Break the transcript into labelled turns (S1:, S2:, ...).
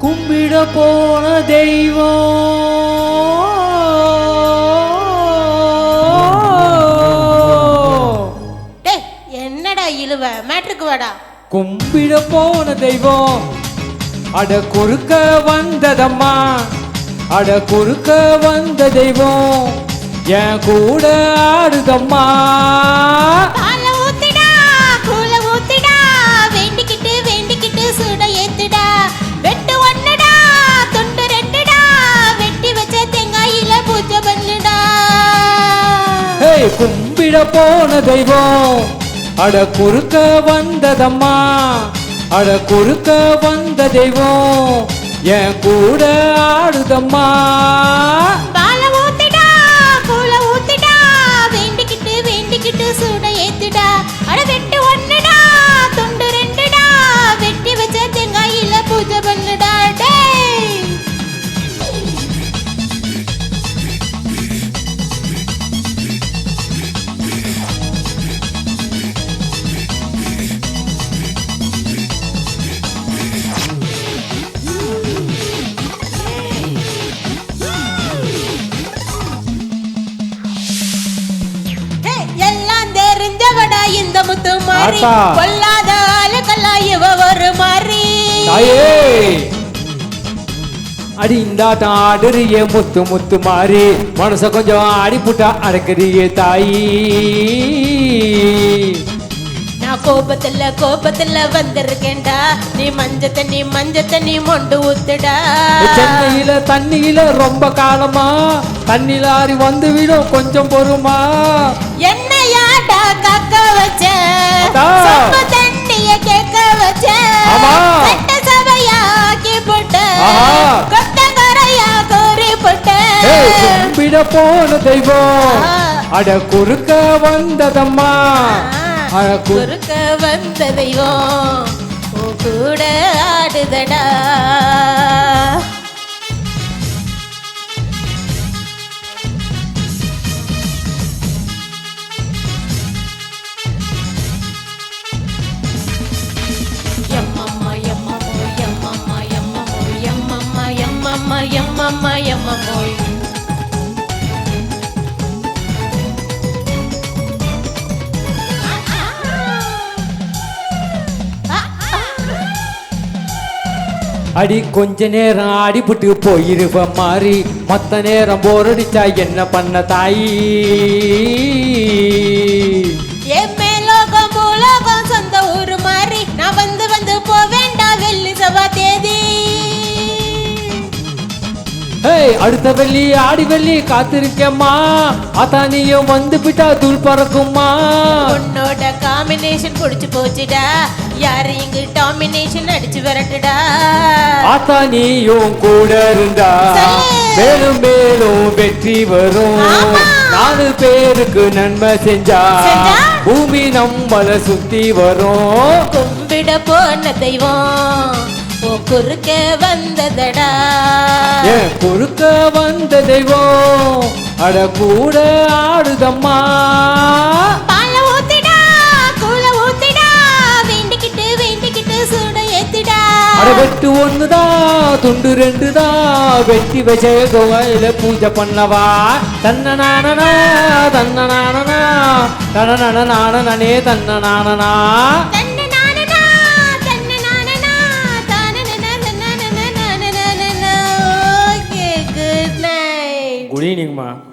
S1: கும்பிட போன தெய்வம்
S2: என்னடா இழுவ மேட்ருக்கு வாடா.
S1: கும்பிட போன தெய்வம் அட குறுக்க வந்ததம்மா, அட குறுக்க வந்த தெய்வம் என் கூட ஆடுதம்மா. கும்பிட போன தெய்வம் அட குறுக்க வந்ததம்மா, அட குறுக்க வந்த தெய்வம் என் கூட ஆடுதம்மா.
S2: பால ஊத்திடா கூல ஊத்திடா வேண்டிக்கிட்டு வேண்டிக்கிட்டு சூட ஏத்துடா. அட வெட்டு ஒண்ணுடா துண்டு ரெண்டுடா வெட்டி வச்ச தேங்காயில பூஜை பண்ணுடா. இந்த முத்து மாறி கொல்லாத ஆளுக்கல்லா இவ ஒரு மாறி.
S1: அடி இந்தாட்டம் ஆடுறியே முத்து முத்து மாறி, மனச கொஞ்சம் ஆடிப்புட்டா அடக்குறியே தாயி.
S2: நான் கோபத்துல வந்திருக்கேன்டா, நீ மஞ்ச தண்ணி மொண்டு ஊத்துடா.
S1: சென்னையில தண்ணியில ரொம்ப காலமா தண்ணில ஆறி வந்து விடும் கொஞ்சம் பொறுமா.
S2: என்னையாடா காக்க வச்ச தண்ணிய கேட்க வச்ச சபையாக்கி போட்ட கொத்தங்கரையா கோரி போட்ட.
S1: கும்பிட போன தெய்வம் அட குறுக்க வந்ததம்மா,
S2: குறுக்க வந்த தெய்வம் கூட ஆடுதடா. எம்மம்மா எம்மம்மோ எம்மம்மா எம்மம்மோ எம்மம்மா எம்மம்மா எம்மம்மா எம்மம்மோ.
S1: அடி கொஞ்ச நேரம் ஆடிப்புட்டு போயிருவ மாறி, மொத்த நேரம் போரடிச்சா என்ன பண்ண தாயி.
S2: என் மேலோகம் பூலோகம் சொந்த ஊரு மாறி, நான் வந்து வந்து போவேண்டா வெள்ளி செவ்வா தேதி.
S1: அடுத்த வெள்ளி ஆடி வெள்ளி காத்திருக்கேம்மா, அதான் நீயும் வந்து பிட்டா தூள் பறக்குமா.
S2: உன்னோட காம்பினேஷன் புடிச்சு போச்சுடா, யாரு இங்கு டாமினேஷன் அடிச்சு வரட்டுடா.
S1: ஆத்தா நீயும் கூட இருந்தா மேலும் மேலும் வெற்றி வரும். 4 பேருக்கு நன்மை செஞ்சா பூமி நம்மள சுத்தி வரும்.
S2: கும்பிட போன தெய்வம் குறுக்க வந்ததடா,
S1: ஏன் குறுக்க வந்த தெய்வம் அட கூட ஆடுதம்மா.
S2: பால ஊத்திடா கூல ஊத்திடா வேண்டிக்கிட்டு வேண்டிக்கிட்டு சூட ஏத்திடா.
S1: அட வெட்டு ஒண்ணுதா துண்டு ரெண்டுதா வெட்டி வச்ச கோயில பூஜை பண்ணவா. தன்ன நானனா தன்ன நானனா தன நன நானே தன்ன நானனா. Good evening, ma.